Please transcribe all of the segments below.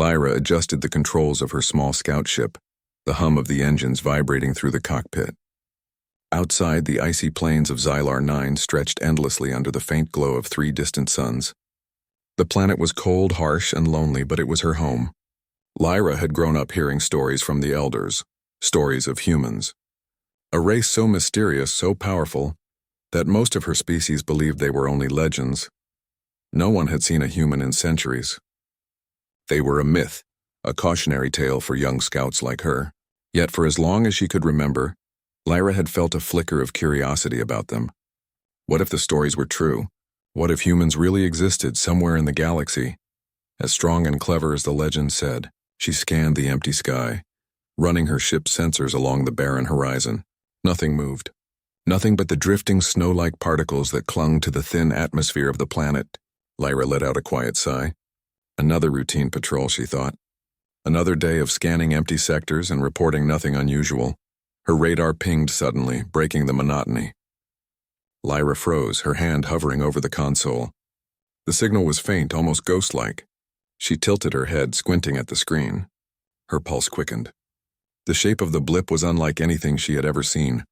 Lyra adjusted the controls of her small scout ship, the hum of the engines vibrating through the cockpit. Outside, the icy plains of Xylar 9 stretched endlessly under the faint glow of 3 distant suns. The planet was cold, harsh, and lonely, but it was her home. Lyra had grown up hearing stories from the elders, stories of humans. A race so mysterious, so powerful, that most of her species believed they were only legends. No one had seen a human in centuries. They were a myth, a cautionary tale for young scouts like her. Yet for as long as she could remember, Lyra had felt a flicker of curiosity about them. What if the stories were true? What if humans really existed somewhere in the galaxy? As strong and clever as the legend said, she scanned the empty sky, running her ship's sensors along the barren horizon. Nothing moved. Nothing but the drifting snow-like particles that clung to the thin atmosphere of the planet. Lyra let out a quiet sigh. Another routine patrol, she thought. Another day of scanning empty sectors and reporting nothing unusual. Her radar pinged suddenly, breaking the monotony. Lyra froze, her hand hovering over the console. The signal was faint, almost ghost-like. She tilted her head, squinting at the screen. Her pulse quickened. The shape of the blip was unlike anything she had ever seen.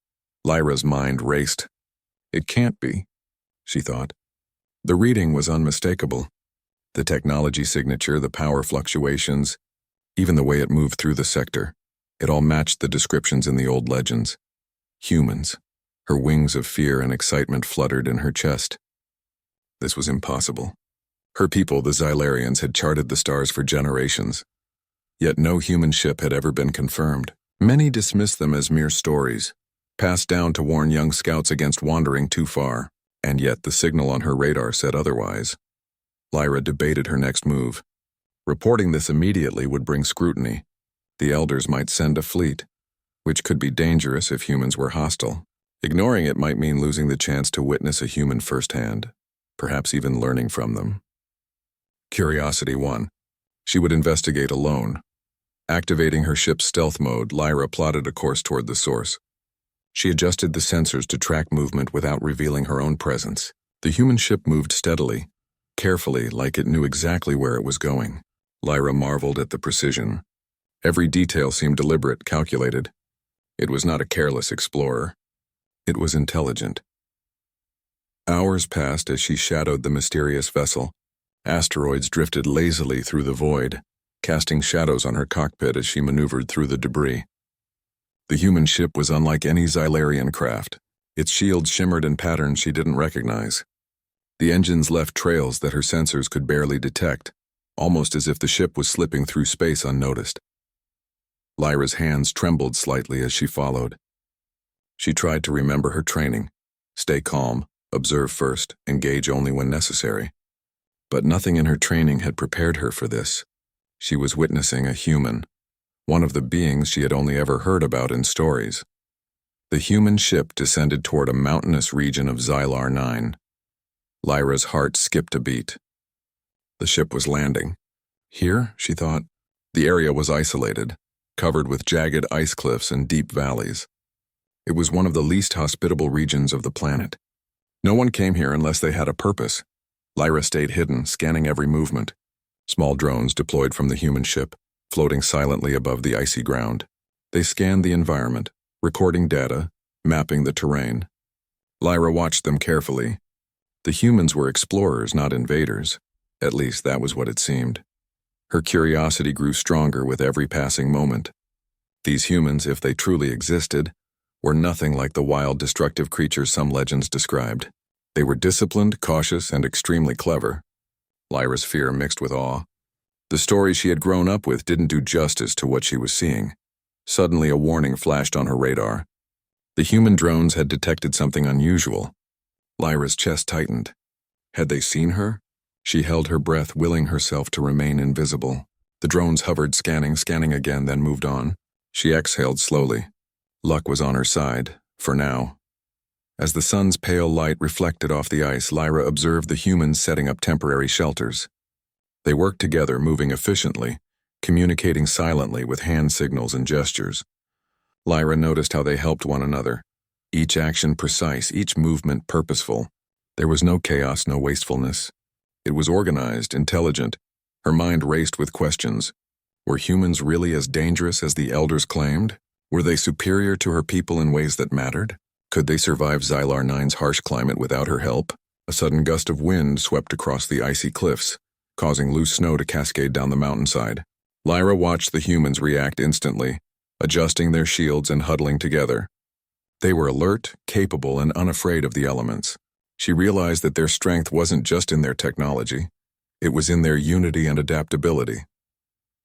Lyra's mind raced. It can't be, she thought. The reading was unmistakable. The technology signature, the power fluctuations, even the way it moved through the sector. It all matched the descriptions in the old legends. Humans. Her wings of fear and excitement fluttered in her chest. This was impossible. Her people, the Xylarians, had charted the stars for generations. Yet no human ship had ever been confirmed. Many dismissed them as mere stories, passed down to warn young scouts against wandering too far, and yet the signal on her radar said otherwise. Lyra debated her next move. Reporting this immediately would bring scrutiny. The elders might send a fleet, which could be dangerous if humans were hostile. Ignoring it might mean losing the chance to witness a human firsthand, perhaps even learning from them. Curiosity won. She would investigate alone. Activating her ship's stealth mode, Lyra plotted a course toward the source. She adjusted the sensors to track movement without revealing her own presence. The human ship moved steadily, carefully, like it knew exactly where it was going. Lyra marveled at the precision. Every detail seemed deliberate, calculated. It was not a careless explorer. It was intelligent. Hours passed as she shadowed the mysterious vessel. Asteroids drifted lazily through the void, casting shadows on her cockpit as she maneuvered through the debris. The human ship was unlike any Xylarian craft. Its shields shimmered in patterns she didn't recognize. The engines left trails that her sensors could barely detect, almost as if the ship was slipping through space unnoticed. Lyra's hands trembled slightly as she followed. She tried to remember her training. Stay calm, observe first, engage only when necessary. But nothing in her training had prepared her for this. She was witnessing a human, one of the beings she had only ever heard about in stories. The human ship descended toward a mountainous region of Xylar 9. Lyra's heart skipped a beat. The ship was landing. Here, she thought, the area was isolated, covered with jagged ice cliffs and deep valleys. It was one of the least hospitable regions of the planet. No one came here unless they had a purpose. Lyra stayed hidden, scanning every movement. Small drones deployed from the human ship, floating silently above the icy ground. They scanned the environment, recording data, mapping the terrain. Lyra watched them carefully. The humans were explorers, not invaders. At least that was what it seemed. Her curiosity grew stronger with every passing moment. These humans, if they truly existed, were nothing like the wild, destructive creatures some legends described. They were disciplined, cautious, and extremely clever. Lyra's fear mixed with awe. The stories she had grown up with didn't do justice to what she was seeing. Suddenly, a warning flashed on her radar. The human drones had detected something unusual. Lyra's chest tightened. Had they seen her? She held her breath, willing herself to remain invisible. The drones hovered, scanning again, then moved on. She exhaled slowly. Luck was on her side, for now. As the sun's pale light reflected off the ice, Lyra observed the humans setting up temporary shelters. They worked together, moving efficiently, communicating silently with hand signals and gestures. Lyra noticed how they helped one another, each action precise, each movement purposeful. There was no chaos, no wastefulness. It was organized, intelligent. Her mind raced with questions. Were humans really as dangerous as the elders claimed? Were they superior to her people in ways that mattered? Could they survive Xylar 9's harsh climate without her help? A sudden gust of wind swept across the icy cliffs, causing loose snow to cascade down the mountainside. Lyra watched the humans react instantly, adjusting their shields and huddling together. They were alert, capable, and unafraid of the elements. She realized that their strength wasn't just in their technology. It was in their unity and adaptability.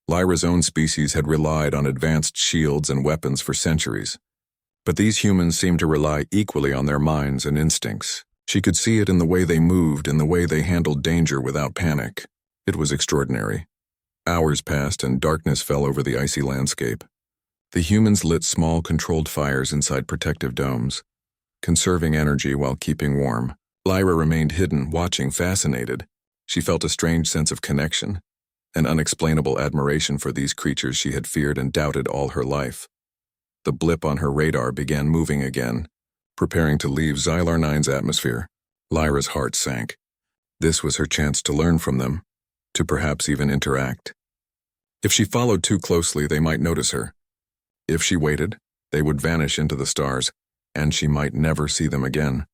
Lyra's own species had relied on advanced shields and weapons for centuries. But these humans seemed to rely equally on their minds and instincts. She could see it in the way they moved, in the way they handled danger without panic. It was extraordinary. Hours passed and darkness fell over the icy landscape. The humans lit small, controlled fires inside protective domes, conserving energy while keeping warm. Lyra remained hidden, watching, fascinated. She felt a strange sense of connection, an unexplainable admiration for these creatures she had feared and doubted all her life. The blip on her radar began moving again, preparing to leave Xylar 9's atmosphere. Lyra's heart sank. This was her chance to learn from them, to perhaps even interact. If she followed too closely, they might notice her. If she waited, they would vanish into the stars, and she might never see them again.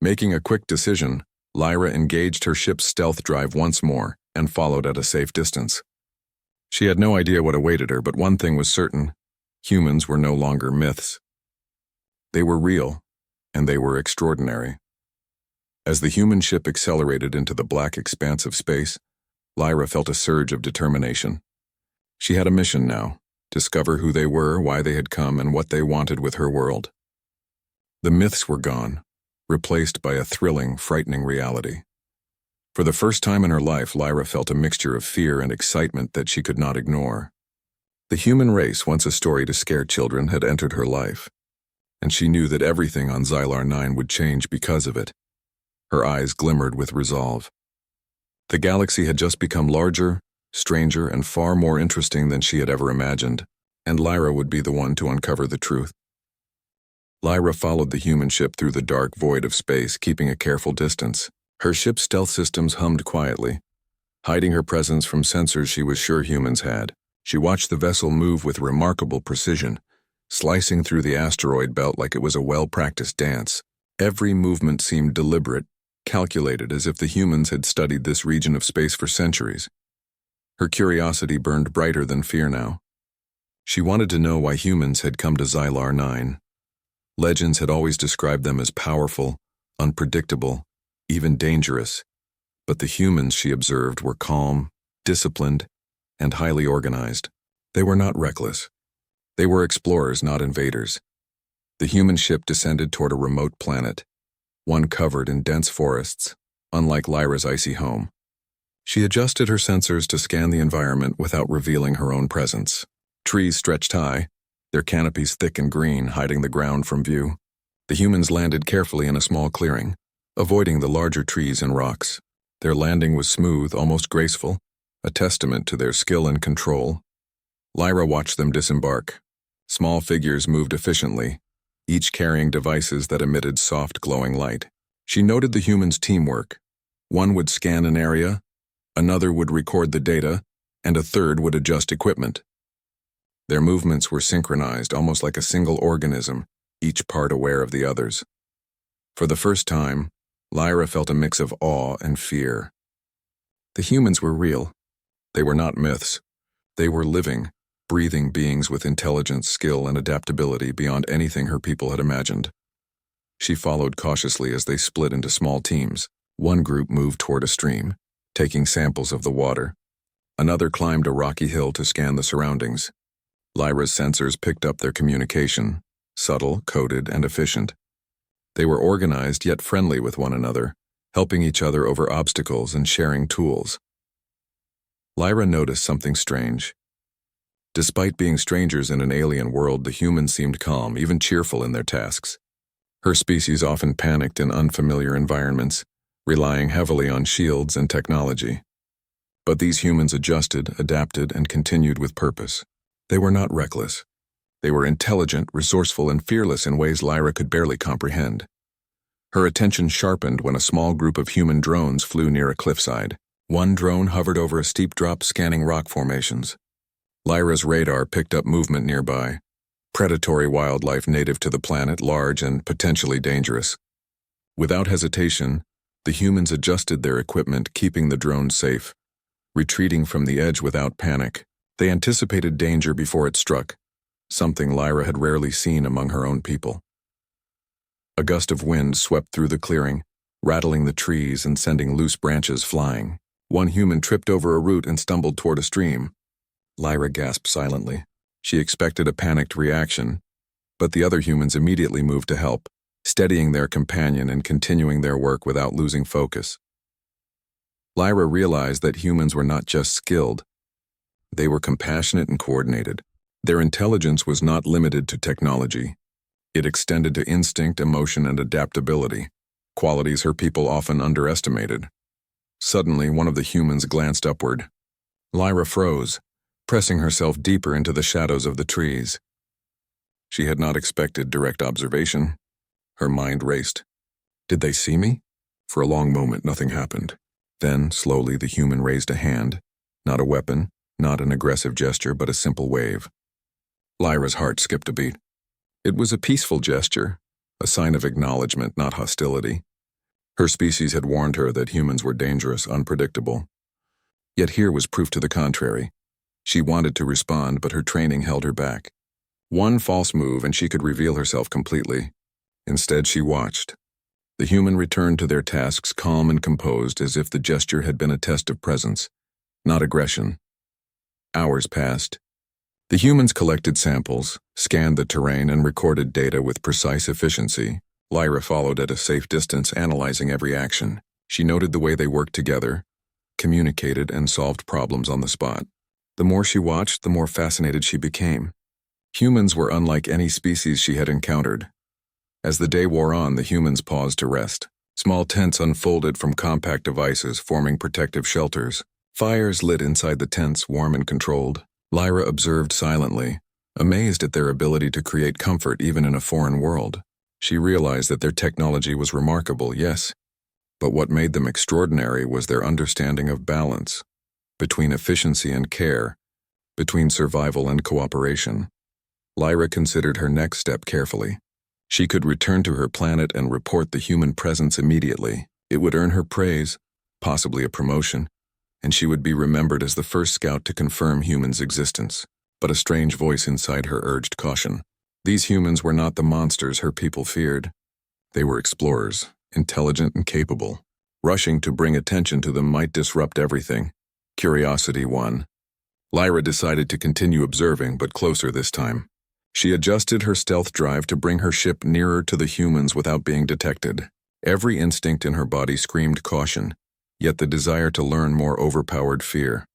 Making a quick decision, Lyra engaged her ship's stealth drive once more and followed at a safe distance. She had no idea what awaited her, but one thing was certain: humans were no longer myths. They were real, and they were extraordinary. As the human ship accelerated into the black expanse of space, Lyra felt a surge of determination. She had a mission now: discover who they were, why they had come, and what they wanted with her world. The myths were gone, replaced by a thrilling, frightening reality. For the first time in her life, Lyra felt a mixture of fear and excitement that she could not ignore. The human race, once a story to scare children, had entered her life, and she knew that everything on Xylar 9 would change because of it. Her eyes glimmered with resolve. The galaxy had just become larger, stranger, and far more interesting than she had ever imagined, and Lyra would be the one to uncover the truth. Lyra followed the human ship through the dark void of space, keeping a careful distance. Her ship's stealth systems hummed quietly, hiding her presence from sensors she was sure humans had. She watched the vessel move with remarkable precision, slicing through the asteroid belt like it was a well-practiced dance. Every movement seemed deliberate, calculated, as if the humans had studied this region of space for centuries. Her curiosity burned brighter than fear now. She wanted to know why humans had come to Xylar 9. Legends had always described them as powerful, unpredictable, even dangerous, but the humans she observed were calm, disciplined, and highly organized. They were not reckless. They were explorers, not invaders. The human ship descended toward a remote planet, one covered in dense forests, unlike Lyra's icy home. She adjusted her sensors to scan the environment without revealing her own presence. Trees stretched high, their canopies thick and green, hiding the ground from view. The humans landed carefully in a small clearing, avoiding the larger trees and rocks. Their landing was smooth, almost graceful, a testament to their skill and control. Lyra watched them disembark. Small figures moved efficiently, each carrying devices that emitted soft, glowing light. She noted the humans' teamwork. One would scan an area, another would record the data, and a third would adjust equipment. Their movements were synchronized, almost like a single organism, each part aware of the others. For the first time, Lyra felt a mix of awe and fear. The humans were real. They were not myths. They were living, breathing beings with intelligence, skill, and adaptability beyond anything her people had imagined. She followed cautiously as they split into small teams. One group moved toward a stream, taking samples of the water. Another climbed a rocky hill to scan the surroundings. Lyra's sensors picked up their communication, subtle, coded, and efficient. They were organized yet friendly with one another, helping each other over obstacles and sharing tools. Lyra noticed something strange. Despite being strangers in an alien world, the humans seemed calm, even cheerful in their tasks. Her species often panicked in unfamiliar environments, relying heavily on shields and technology. But these humans adjusted, adapted, and continued with purpose. They were not reckless. They were intelligent, resourceful, and fearless in ways Lyra could barely comprehend. Her attention sharpened when a small group of human drones flew near a cliffside. One drone hovered over a steep drop, scanning rock formations. Lyra's radar picked up movement nearby. Predatory wildlife native to the planet, large and potentially dangerous. Without hesitation, the humans adjusted their equipment, keeping the drone safe. Retreating from the edge without panic, they anticipated danger before it struck, something Lyra had rarely seen among her own people. A gust of wind swept through the clearing, rattling the trees and sending loose branches flying. One human tripped over a root and stumbled toward a stream. Lyra gasped silently. She expected a panicked reaction, but the other humans immediately moved to help, steadying their companion and continuing their work without losing focus. Lyra realized that humans were not just skilled. They were compassionate and coordinated. Their intelligence was not limited to technology. It extended to instinct, emotion, and adaptability, qualities her people often underestimated. Suddenly, one of the humans glanced upward. Lyra froze, pressing herself deeper into the shadows of the trees. She had not expected direct observation. Her mind raced. Did they see me? For a long moment, nothing happened. Then, slowly, the human raised a hand. Not a weapon, not an aggressive gesture, but a simple wave. Lyra's heart skipped a beat. It was a peaceful gesture, a sign of acknowledgement, not hostility. Her species had warned her that humans were dangerous, unpredictable. Yet here was proof to the contrary. She wanted to respond, but her training held her back. One false move and she could reveal herself completely. Instead, she watched. The human returned to their tasks calm and composed, as if the gesture had been a test of presence, not aggression. Hours passed. The humans collected samples, scanned the terrain, and recorded data with precise efficiency. Lyra followed at a safe distance, analyzing every action. She noted the way they worked together, communicated, and solved problems on the spot. The more she watched, the more fascinated she became. Humans were unlike any species she had encountered. As the day wore on, the humans paused to rest. Small tents unfolded from compact devices, forming protective shelters. Fires lit inside the tents, warm and controlled. Lyra observed silently, amazed at their ability to create comfort even in a foreign world. She realized that their technology was remarkable, yes, but what made them extraordinary was their understanding of balance, between efficiency and care, between survival and cooperation. Lyra considered her next step carefully. She could return to her planet and report the human presence immediately. It would earn her praise, possibly a promotion, and she would be remembered as the first scout to confirm humans' existence. But a strange voice inside her urged caution. These humans were not the monsters her people feared. They were explorers, intelligent and capable. Rushing to bring attention to them might disrupt everything. Curiosity won. Lyra decided to continue observing, but closer this time. She adjusted her stealth drive to bring her ship nearer to the humans without being detected. Every instinct in her body screamed caution, yet the desire to learn more overpowered fear.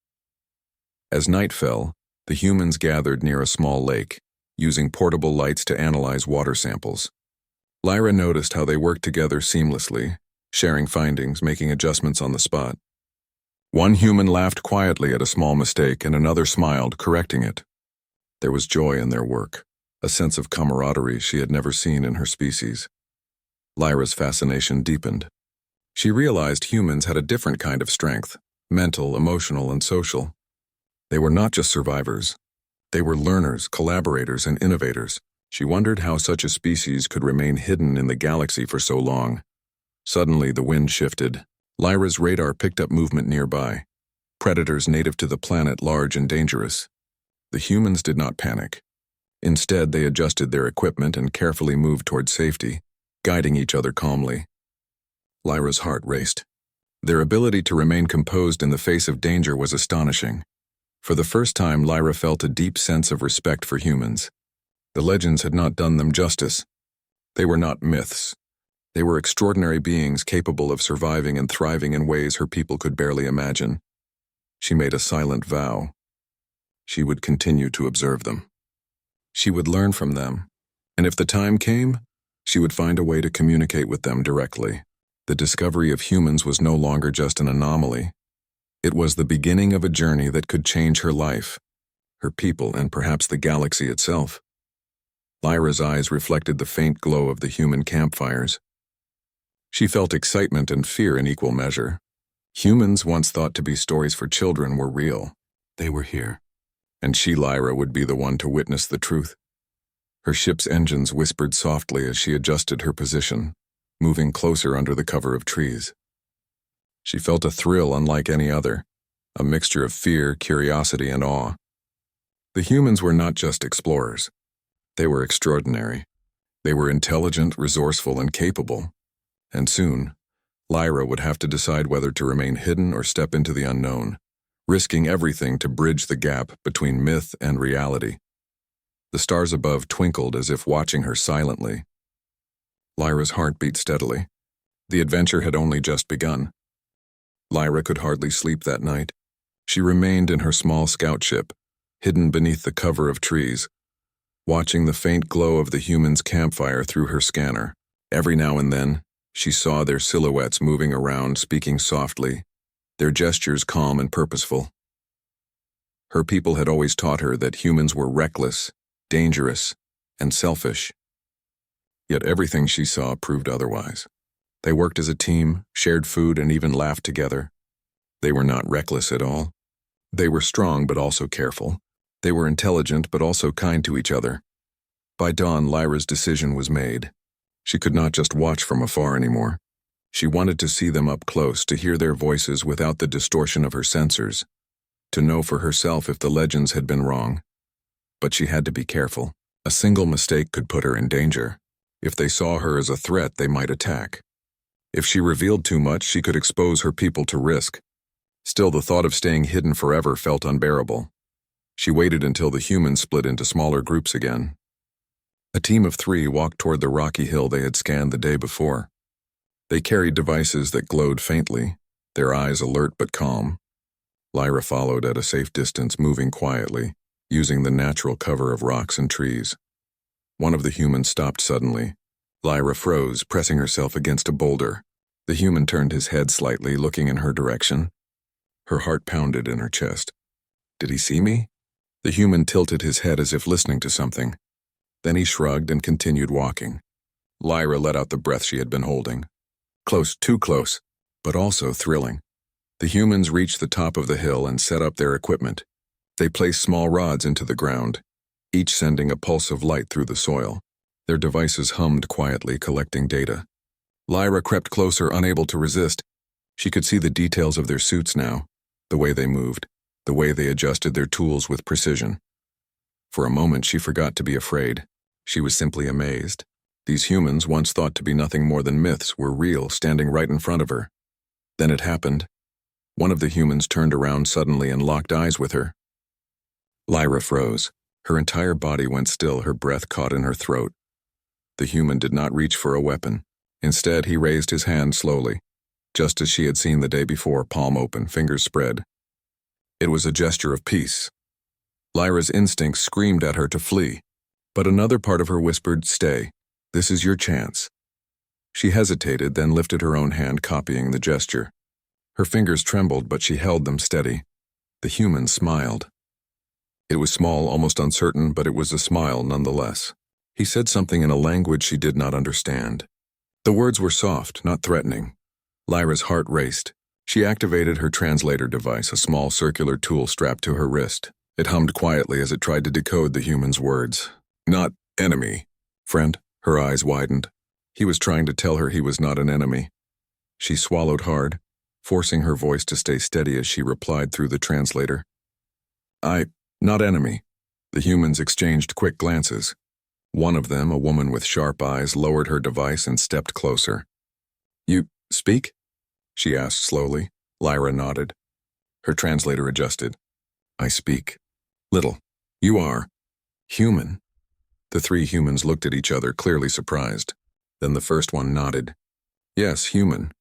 As night fell, the humans gathered near a small lake, using portable lights to analyze water samples. Lyra noticed how they worked together seamlessly, sharing findings, making adjustments on the spot. One human laughed quietly at a small mistake and another smiled, correcting it. There was joy in their work, a sense of camaraderie she had never seen in her species. Lyra's fascination deepened. She realized humans had a different kind of strength, mental, emotional, and social. They were not just survivors. They were learners, collaborators, and innovators. She wondered how such a species could remain hidden in the galaxy for so long. Suddenly, the wind shifted. Lyra's radar picked up movement nearby. Predators native to the planet, large and dangerous. The humans did not panic. Instead, they adjusted their equipment and carefully moved toward safety, guiding each other calmly. Lyra's heart raced. Their ability to remain composed in the face of danger was astonishing. For the first time, Lyra felt a deep sense of respect for humans. The legends had not done them justice. They were not myths. They were extraordinary beings capable of surviving and thriving in ways her people could barely imagine. She made a silent vow. She would continue to observe them. She would learn from them, and if the time came, she would find a way to communicate with them directly. The discovery of humans was no longer just an anomaly. It was the beginning of a journey that could change her life, her people, and perhaps the galaxy itself. Lyra's eyes reflected the faint glow of the human campfires. She felt excitement and fear in equal measure. Humans, once thought to be stories for children, were real. They were here. and she, Lyra, would be the one to witness the truth. Her ship's engines whispered softly as she adjusted her position, moving closer under the cover of trees. She felt a thrill unlike any other, a mixture of fear, curiosity, and awe. The humans were not just explorers. They were extraordinary. They were intelligent, resourceful, and capable. And soon, Lyra would have to decide whether to remain hidden or step into the unknown, risking everything to bridge the gap between myth and reality. The stars above twinkled as if watching her silently. Lyra's heart beat steadily. The adventure had only just begun. Lyra could hardly sleep that night. She remained in her small scout ship, hidden beneath the cover of trees, watching the faint glow of the humans' campfire through her scanner. Every now and then, she saw their silhouettes moving around, speaking softly, their gestures calm and purposeful. Her people had always taught her that humans were reckless, dangerous, and selfish. Yet everything she saw proved otherwise. They worked as a team, shared food, and even laughed together. They were not reckless at all. They were strong but also careful. They were intelligent but also kind to each other. By dawn, Lyra's decision was made. She could not just watch from afar anymore. She wanted to see them up close, to hear their voices without the distortion of her sensors, to know for herself if the legends had been wrong. But she had to be careful. A single mistake could put her in danger. If they saw her as a threat, they might attack. If she revealed too much, she could expose her people to risk. Still, the thought of staying hidden forever felt unbearable. She waited until the humans split into smaller groups again. A team of 3 walked toward the rocky hill they had scanned the day before. They carried devices that glowed faintly, their eyes alert but calm. Lyra followed at a safe distance, moving quietly, using the natural cover of rocks and trees. One of the humans stopped suddenly. Lyra froze, pressing herself against a boulder. The human turned his head slightly, looking in her direction. Her heart pounded in her chest. Did he see me? The human tilted his head as if listening to something. Then he shrugged and continued walking. Lyra let out the breath she had been holding. Close, too close, but also thrilling. The humans reached the top of the hill and set up their equipment. They placed small rods into the ground, each sending a pulse of light through the soil. Their devices hummed quietly, collecting data. Lyra crept closer, unable to resist. She could see the details of their suits now, the way they moved, the way they adjusted their tools with precision. For a moment, she forgot to be afraid. She was simply amazed. These humans, once thought to be nothing more than myths, were real, standing right in front of her. Then it happened. One of the humans turned around suddenly and locked eyes with her. Lyra froze. Her entire body went still, her breath caught in her throat. The human did not reach for a weapon. Instead, he raised his hand slowly, just as she had seen the day before, palm open, fingers spread. It was a gesture of peace. Lyra's instincts screamed at her to flee, but another part of her whispered, "Stay. This is your chance." She hesitated, then lifted her own hand, copying the gesture. Her fingers trembled, but she held them steady. The human smiled. It was small, almost uncertain, but it was a smile nonetheless. He said something in a language she did not understand. The words were soft, not threatening. Lyra's heart raced. She activated her translator device, a small circular tool strapped to her wrist. It hummed quietly as it tried to decode the human's words. Not enemy. Friend. Her eyes widened. He was trying to tell her he was not an enemy. She swallowed hard, forcing her voice to stay steady as she replied through the translator. Not enemy. The humans exchanged quick glances. One of them, a woman with sharp eyes, lowered her device and stepped closer. You speak? She asked slowly. Lyra nodded. Her translator adjusted. I speak. Little. You are human. The 3 humans looked at each other, clearly surprised. Then the first one nodded. Yes, human.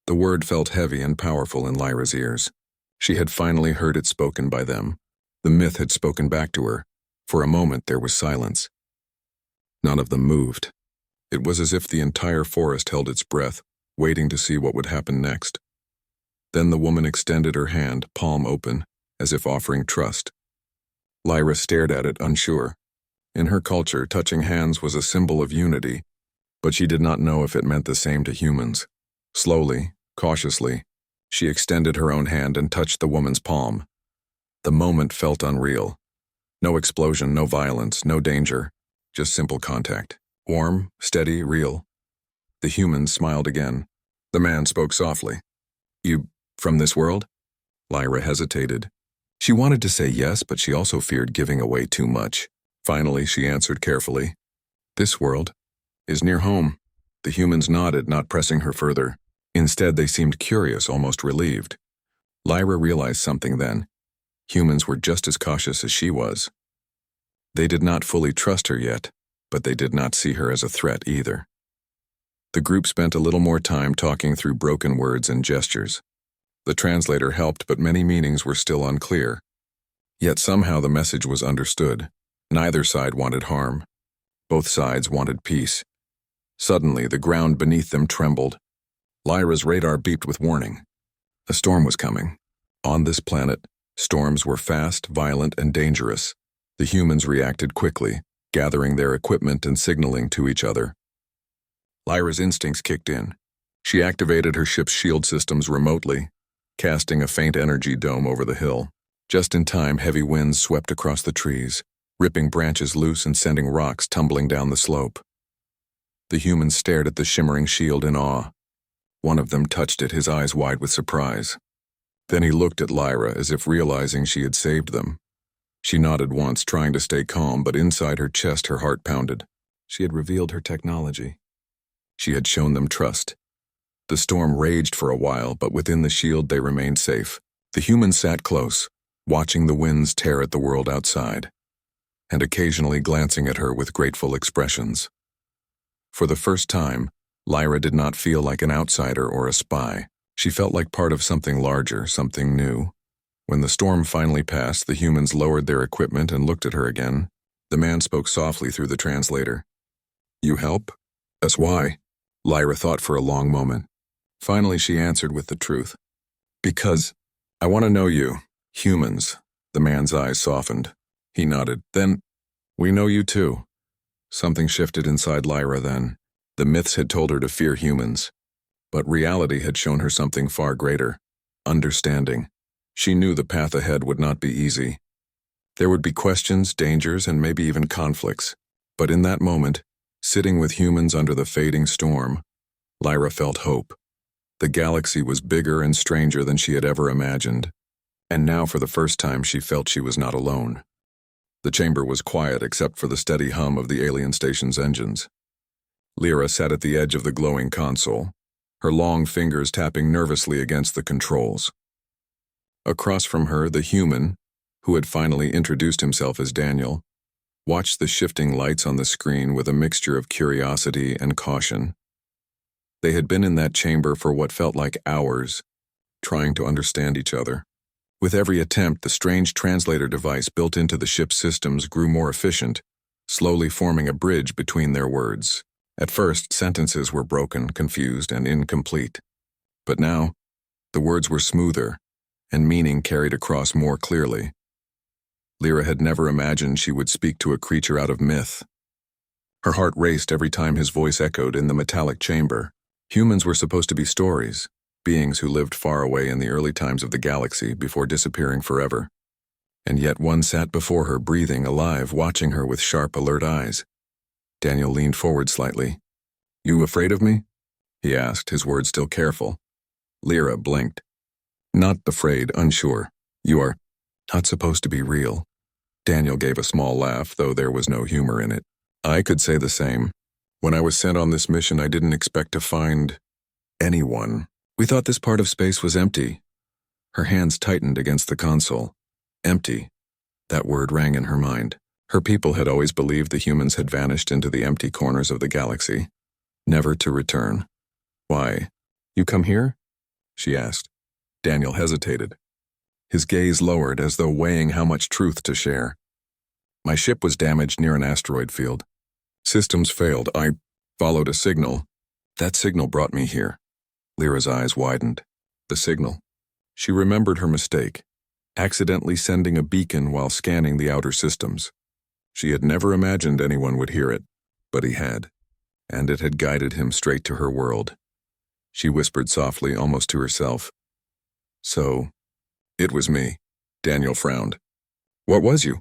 The word felt heavy and powerful in Lyra's ears. She had finally heard it spoken by them. The myth had spoken back to her. For a moment there was silence. None of them moved. It was as if the entire forest held its breath, waiting to see what would happen next. Then the woman extended her hand, palm open, as if offering trust. Lyra stared at it, unsure. In her culture, touching hands was a symbol of unity, but she did not know if it meant the same to humans. Slowly, cautiously, she extended her own hand and touched the woman's palm. The moment felt unreal. No explosion, no violence, no danger. Just simple contact. Warm, steady, real. The human smiled again. The man spoke softly. You, from this world? Lyra hesitated. She wanted to say yes, but she also feared giving away too much. Finally, she answered carefully. This world is near home. The humans nodded, not pressing her further. Instead, they seemed curious, almost relieved. Lyra realized something then. Humans were just as cautious as she was. They did not fully trust her yet, but they did not see her as a threat either. The group spent a little more time talking through broken words and gestures. The translator helped, but many meanings were still unclear. Yet somehow the message was understood. Neither side wanted harm. Both sides wanted peace. Suddenly, the ground beneath them trembled. Lyra's radar beeped with warning. A storm was coming. On this planet, storms were fast, violent, and dangerous. The humans reacted quickly, gathering their equipment and signaling to each other. Lyra's instincts kicked in. She activated her ship's shield systems remotely, casting a faint energy dome over the hill. Just in time, heavy winds swept across the trees, ripping branches loose and sending rocks tumbling down the slope. The humans stared at the shimmering shield in awe. One of them touched it, his eyes wide with surprise. Then he looked at Lyra as if realizing she had saved them. She nodded once, trying to stay calm, but inside her chest her heart pounded. She had revealed her technology. She had shown them trust. The storm raged for a while, but within the shield they remained safe. The humans sat close, watching the winds tear at the world outside, and occasionally glancing at her with grateful expressions. For the first time, Lyra did not feel like an outsider or a spy. She felt like part of something larger, something new. When the storm finally passed, the humans lowered their equipment and looked at her again. The man spoke softly through the translator. You help? That's why. Lyra thought for a long moment. Finally, she answered with the truth. Because I want to know you, humans. The man's eyes softened. He nodded. Then, we know you too. Something shifted inside Lyra then. The myths had told her to fear humans, but reality had shown her something far greater. Understanding. She knew the path ahead would not be easy. There would be questions, dangers, and maybe even conflicts. But in that moment, sitting with humans under the fading storm, Lyra felt hope. The galaxy was bigger and stranger than she had ever imagined. And now for the first time she felt she was not alone. The chamber was quiet except for the steady hum of the alien station's engines. Lyra sat at the edge of the glowing console, her long fingers tapping nervously against the controls. Across from her, the human, who had finally introduced himself as Daniel, watched the shifting lights on the screen with a mixture of curiosity and caution. They had been in that chamber for what felt like hours, trying to understand each other. With every attempt, the strange translator device built into the ship's systems grew more efficient, slowly forming a bridge between their words. At first, sentences were broken, confused, and incomplete. But now, the words were smoother, and meaning carried across more clearly. Lyra had never imagined she would speak to a creature out of myth. Her heart raced every time his voice echoed in the metallic chamber. Humans were supposed to be stories, beings who lived far away in the early times of the galaxy before disappearing forever. And yet one sat before her, breathing, alive, watching her with sharp, alert eyes. Daniel leaned forward slightly. You afraid of me? He asked, his words still careful. Lyra blinked. Not afraid, unsure. You are not supposed to be real. Daniel gave a small laugh, though there was no humor in it. I could say the same. When I was sent on this mission, I didn't expect to find anyone. We thought this part of space was empty. Her hands tightened against the console. Empty. That word rang in her mind. Her people had always believed the humans had vanished into the empty corners of the galaxy, never to return. Why? You come here? She asked. Daniel hesitated. His gaze lowered as though weighing how much truth to share. My ship was damaged near an asteroid field. Systems failed. I followed a signal. That signal brought me here. Lyra's eyes widened. The signal. She remembered her mistake, accidentally sending a beacon while scanning the outer systems. She had never imagined anyone would hear it, but he had, and it had guided him straight to her world. She whispered softly, almost to herself. So, it was me. Daniel frowned. What was you?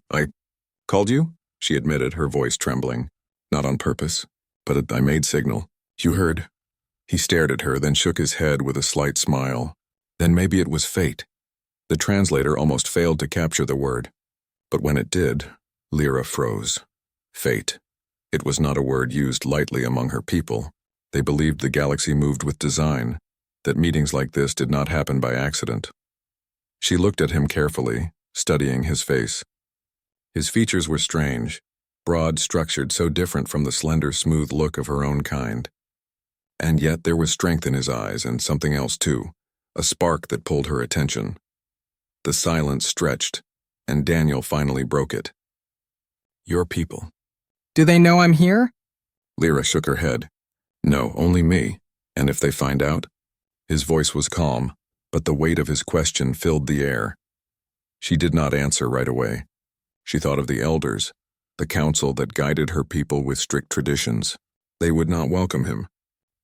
Called you? She admitted, her voice trembling. Not on purpose, but I made signal. You heard? He stared at her, then shook his head with a slight smile. Then maybe it was fate. The translator almost failed to capture the word. But when it did, Lyra froze. Fate. It was not a word used lightly among her people. They believed the galaxy moved with design, that meetings like this did not happen by accident. She looked at him carefully, studying his face. His features were strange, broad, structured, so different from the slender, smooth look of her own kind. And yet there was strength in his eyes and something else too, a spark that pulled her attention. The silence stretched, and Daniel finally broke it. Your people. Do they know I'm here? Lyra shook her head. No, only me. And if they find out? His voice was calm, but the weight of his question filled the air. She did not answer right away. She thought of the elders, the council that guided her people with strict traditions. They would not welcome him.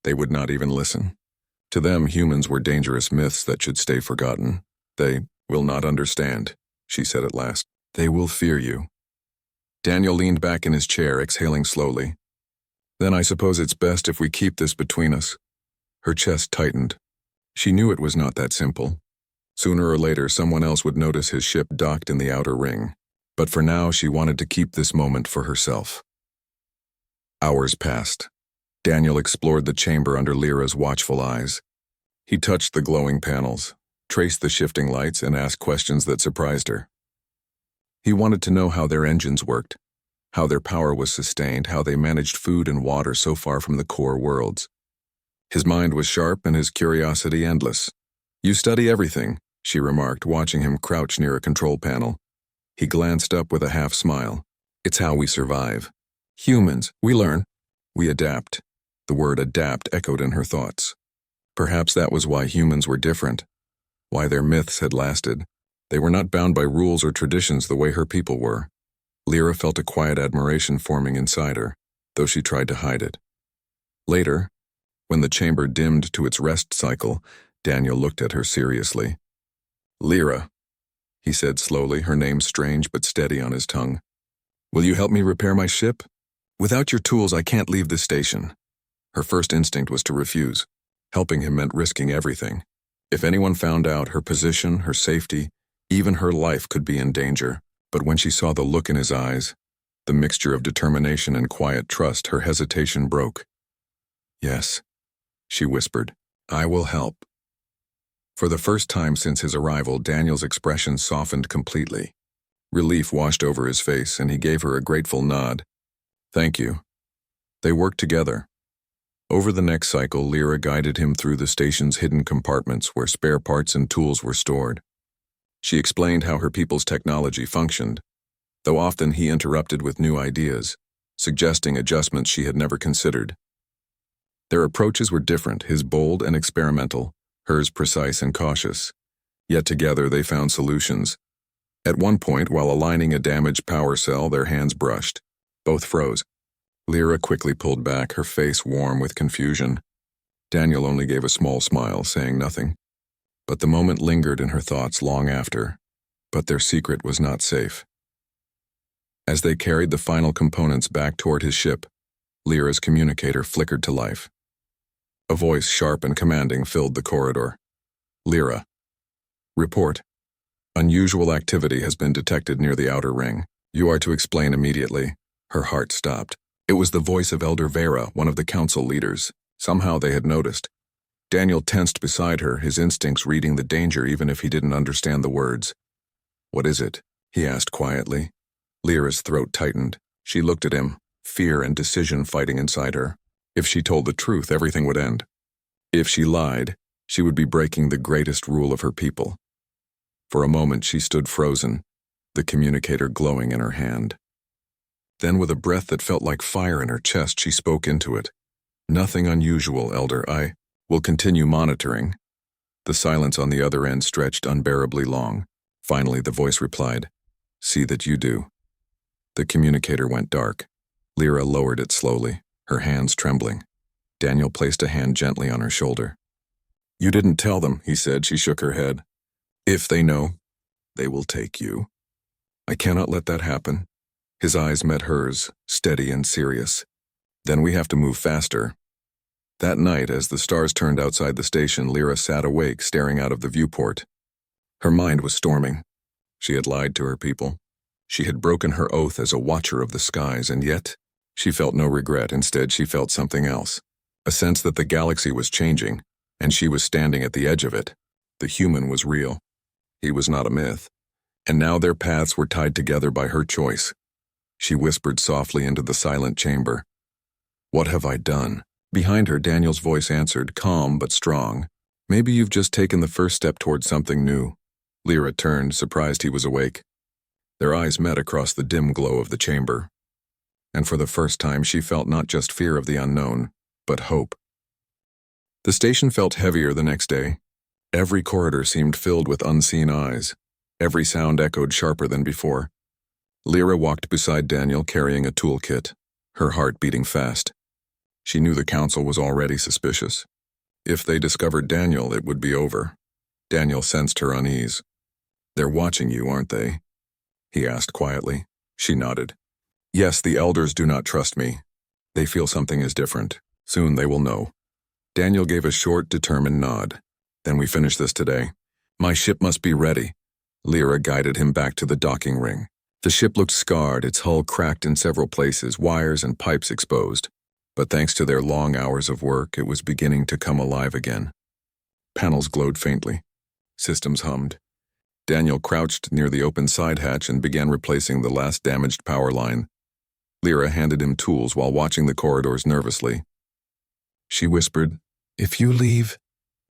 They would not even listen. To them, humans were dangerous myths that should stay forgotten. They will not understand, she said at last. They will fear you. Daniel leaned back in his chair, exhaling slowly. Then I suppose it's best if we keep this between us. Her chest tightened. She knew it was not that simple. Sooner or later, someone else would notice his ship docked in the outer ring. But for now, she wanted to keep this moment for herself. Hours passed. Daniel explored the chamber under Lyra's watchful eyes. He touched the glowing panels, traced the shifting lights, and asked questions that surprised her. He wanted to know how their engines worked, how their power was sustained, how they managed food and water so far from the core worlds. His mind was sharp and his curiosity endless. You study everything, she remarked, watching him crouch near a control panel. He glanced up with a half smile. It's how we survive. Humans, we learn. We adapt. The word adapt echoed in her thoughts. Perhaps that was why humans were different, why their myths had lasted. They were not bound by rules or traditions the way her people were. Lyra felt a quiet admiration forming inside her, though she tried to hide it. Later, when the chamber dimmed to its rest cycle, Daniel looked at her seriously. Lyra, he said slowly, her name strange but steady on his tongue. Will you help me repair my ship? Without your tools, I can't leave this station. Her first instinct was to refuse. Helping him meant risking everything. If anyone found out, her position, her safety, even her life could be in danger. But when she saw the look in his eyes, the mixture of determination and quiet trust, her hesitation broke. Yes, she whispered, I will help. For the first time since his arrival, Daniel's expression softened completely. Relief washed over his face, and he gave her a grateful nod. Thank you. They worked together. Over the next cycle, Lyra guided him through the station's hidden compartments where spare parts and tools were stored. She explained how her people's technology functioned, though often he interrupted with new ideas, suggesting adjustments she had never considered. Their approaches were different, his bold and experimental, hers precise and cautious. Yet together they found solutions. At one point, while aligning a damaged power cell, their hands brushed. Both froze. Lyra quickly pulled back, her face warm with confusion. Daniel only gave a small smile, saying nothing. But the moment lingered in her thoughts long after. But their secret was not safe. As they carried the final components back toward his ship, Lyra's communicator flickered to life. A voice sharp and commanding filled the corridor. Lyra. Report. Unusual activity has been detected near the outer ring. You are to explain immediately. Her heart stopped. It was the voice of Elder Vera, one of the council leaders. Somehow they had noticed. Daniel tensed beside her, his instincts reading the danger even if he didn't understand the words. What is it? He asked quietly. Lyra's throat tightened. She looked at him, fear and decision fighting inside her. If she told the truth, everything would end. If she lied, she would be breaking the greatest rule of her people. For a moment she stood frozen, the communicator glowing in her hand. Then with a breath that felt like fire in her chest, she spoke into it. Nothing unusual, Elder. I will continue monitoring. The silence on the other end stretched unbearably long. Finally, the voice replied, See that you do. The communicator went dark. Lyra lowered it slowly, her hands trembling. Daniel placed a hand gently on her shoulder. You didn't tell them, he said. She shook her head. If they know, they will take you. I cannot let that happen. His eyes met hers, steady and serious. Then we have to move faster. That night, as the stars turned outside the station, Lyra sat awake, staring out of the viewport. Her mind was storming. She had lied to her people. She had broken her oath as a watcher of the skies, and yet she felt no regret. Instead, she felt something else. A sense that the galaxy was changing, and she was standing at the edge of it. The human was real. He was not a myth. And now their paths were tied together by her choice. She whispered softly into the silent chamber. "What have I done?" Behind her, Daniel's voice answered, calm but strong. "Maybe you've just taken the first step towards something new." Lyra turned, surprised he was awake. Their eyes met across the dim glow of the chamber. And for the first time, she felt not just fear of the unknown, but hope. The station felt heavier the next day. Every corridor seemed filled with unseen eyes. Every sound echoed sharper than before. Lyra walked beside Daniel, carrying a toolkit, her heart beating fast. She knew the council was already suspicious. If they discovered Daniel, it would be over. Daniel sensed her unease. "They're watching you, aren't they?" he asked quietly. She nodded. "Yes, the elders do not trust me. They feel something is different. Soon they will know." Daniel gave a short, determined nod. "Then we finish this today. My ship must be ready." Lyra guided him back to the docking ring. The ship looked scarred, its hull cracked in several places, wires and pipes exposed. But thanks to their long hours of work, it was beginning to come alive again. Panels glowed faintly. Systems hummed. Daniel crouched near the open side hatch and began replacing the last damaged power line. Lyra handed him tools while watching the corridors nervously. She whispered, "If you leave..."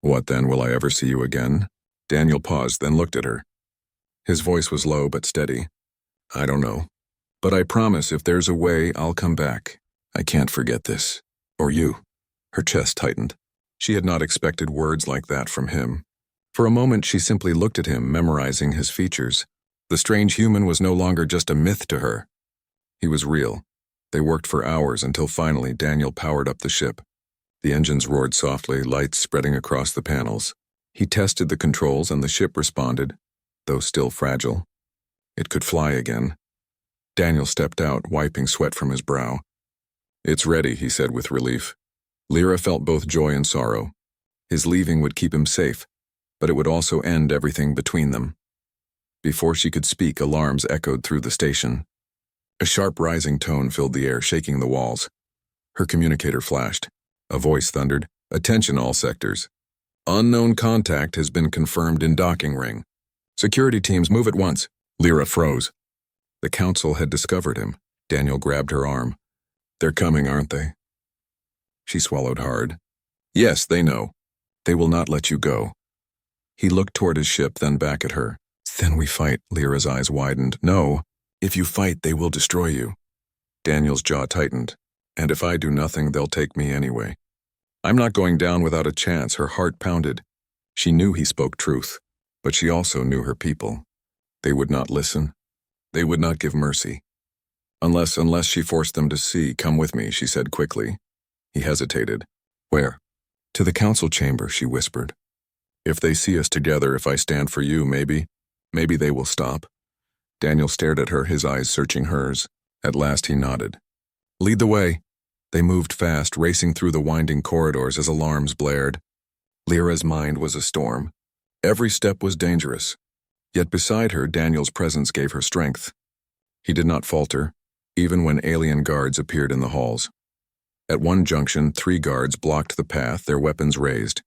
"What then, will I ever see you again?" Daniel paused, then looked at her. His voice was low but steady. "I don't know. But I promise if there's a way, I'll come back. I can't forget this. Or you." Her chest tightened. She had not expected words like that from him. For a moment, she simply looked at him, memorizing his features. The strange human was no longer just a myth to her. He was real. They worked for hours until finally Daniel powered up the ship. The engines roared softly, lights spreading across the panels. He tested the controls and the ship responded, though still fragile. It could fly again. Daniel stepped out, wiping sweat from his brow. "It's ready," he said with relief. Lyra felt both joy and sorrow. His leaving would keep him safe, but it would also end everything between them. Before she could speak, alarms echoed through the station. A sharp rising tone filled the air, shaking the walls. Her communicator flashed. A voice thundered, "Attention all sectors. Unknown contact has been confirmed in docking ring. Security teams, move at once." Lyra froze. The council had discovered him. Daniel grabbed her arm. "They're coming, aren't they?" She swallowed hard. "Yes, they know. They will not let you go." He looked toward his ship, then back at her. "Then we fight." Lyra's eyes widened. "No. If you fight, they will destroy you." Daniel's jaw tightened. "And if I do nothing, they'll take me anyway." "I'm not going down without a chance." Her heart pounded. She knew he spoke truth, but she also knew her people. They would not listen. They would not give mercy. Unless she forced them to see. "Come with me," she said quickly. He hesitated. "Where?" "To the council chamber," she whispered. "If they see us together, if I stand for you, maybe they will stop." Daniel stared at her, his eyes searching hers. At last he nodded. "Lead the way." They moved fast, racing through the winding corridors as alarms blared. Lyra's mind was a storm. Every step was dangerous. Yet beside her, Daniel's presence gave her strength. He did not falter, even when alien guards appeared in the halls. At one junction, 3 guards blocked the path, their weapons raised.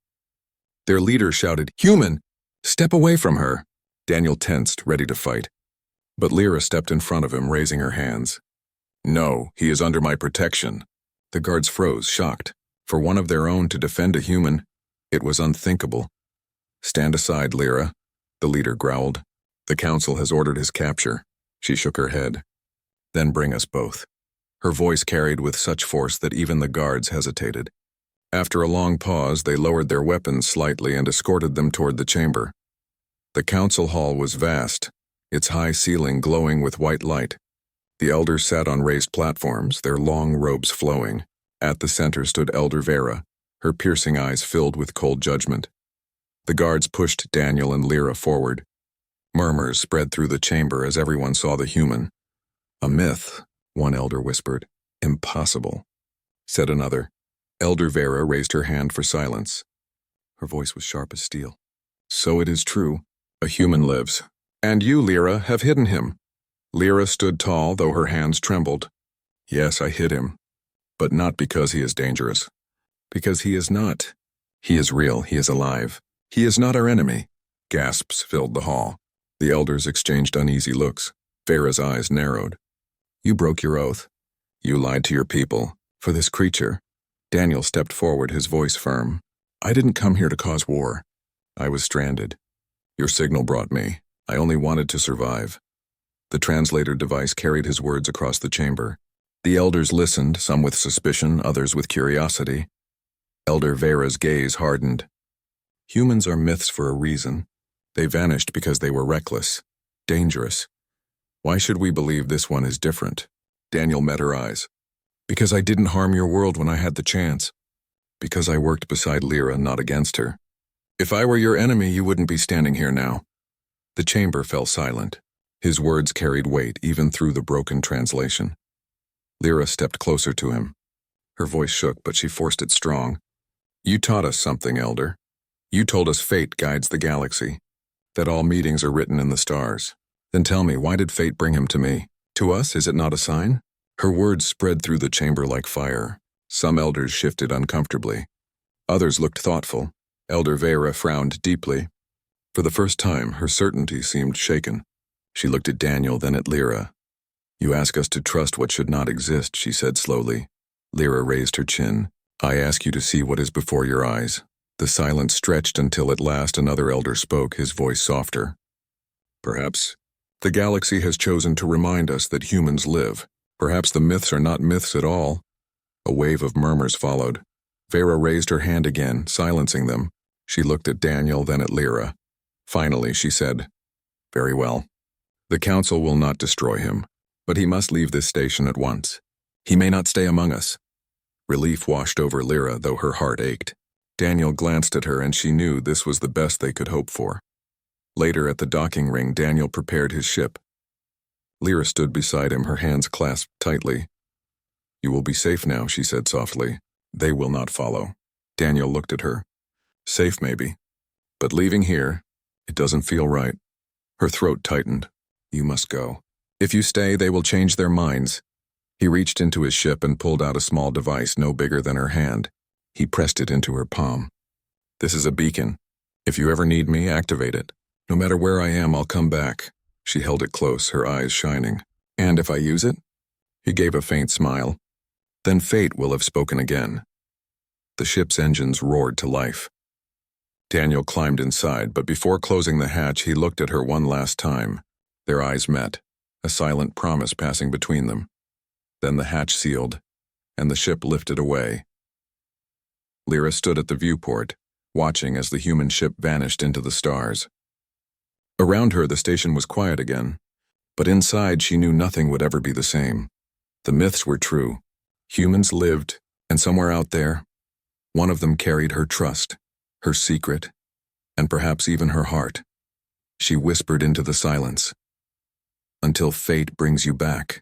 Their leader shouted, "Human! Step away from her!" Daniel tensed, ready to fight. But Lyra stepped in front of him, raising her hands. "No, he is under my protection." The guards froze, shocked. For one of their own to defend a human, it was unthinkable. "Stand aside, Lyra," the leader growled. "The council has ordered his capture." She shook her head. "Then bring us both." Her voice carried with such force that even the guards hesitated. After a long pause, they lowered their weapons slightly and escorted them toward the chamber. The council hall was vast, its high ceiling glowing with white light. The elders sat on raised platforms, their long robes flowing. At the center stood Elder Vera, her piercing eyes filled with cold judgment. The guards pushed Daniel and Lyra forward. Murmurs spread through the chamber as everyone saw the human. A myth, one elder whispered. Impossible, said another. Elder Vera raised her hand for silence. Her voice was sharp as steel. So it is true. A human lives. And you, Lyra, have hidden him. Lyra stood tall, though her hands trembled. Yes, I hid him. But not because he is dangerous. Because he is not. He is real, he is alive. He is not our enemy. Gasps filled the hall. The elders exchanged uneasy looks. Vera's eyes narrowed. You broke your oath. You lied to your people. For this creature. Daniel stepped forward, his voice firm. I didn't come here to cause war. I was stranded. Your signal brought me. I only wanted to survive. The translator device carried his words across the chamber. The elders listened, some with suspicion, others with curiosity. Elder Vera's gaze hardened. Humans are myths for a reason. They vanished because they were reckless, dangerous. Why should we believe this one is different? Daniel met her eyes. Because I didn't harm your world when I had the chance. Because I worked beside Lyra, not against her. If I were your enemy, you wouldn't be standing here now. The chamber fell silent. His words carried weight, even through the broken translation. Lyra stepped closer to him. Her voice shook, but she forced it strong. You taught us something, Elder. You told us fate guides the galaxy, that all meetings are written in the stars. Then tell me, why did fate bring him to me? To us, is it not a sign? Her words spread through the chamber like fire. Some elders shifted uncomfortably. Others looked thoughtful. Elder Vera frowned deeply. For the first time, her certainty seemed shaken. She looked at Daniel, then at Lyra. You ask us to trust what should not exist, she said slowly. Lyra raised her chin. I ask you to see what is before your eyes. The silence stretched until at last another elder spoke, his voice softer. Perhaps the galaxy has chosen to remind us that humans live. Perhaps the myths are not myths at all. A wave of murmurs followed. Vera raised her hand again, silencing them. She looked at Daniel, then at Lyra. Finally, she said, Very well. The council will not destroy him, but he must leave this station at once. He may not stay among us. Relief washed over Lyra, though her heart ached. Daniel glanced at her, and she knew this was the best they could hope for. Later, at the docking ring, Daniel prepared his ship. Lyra stood beside him, her hands clasped tightly. You will be safe now, she said softly. They will not follow. Daniel looked at her. Safe, maybe. But leaving here, it doesn't feel right. Her throat tightened. You must go. If you stay, they will change their minds. He reached into his ship and pulled out a small device no bigger than her hand. He pressed it into her palm. This is a beacon. If you ever need me, activate it. No matter where I am, I'll come back. She held it close, her eyes shining. And if I use it? He gave a faint smile. Then fate will have spoken again. The ship's engines roared to life. Daniel climbed inside, but before closing the hatch, he looked at her one last time. Their eyes met, a silent promise passing between them. Then the hatch sealed, and the ship lifted away. Lyra stood at the viewport, watching as the human ship vanished into the stars. Around her, the station was quiet again, but inside she knew nothing would ever be the same. The myths were true. Humans lived, and somewhere out there, one of them carried her trust, her secret, and perhaps even her heart. She whispered into the silence. Until fate brings you back.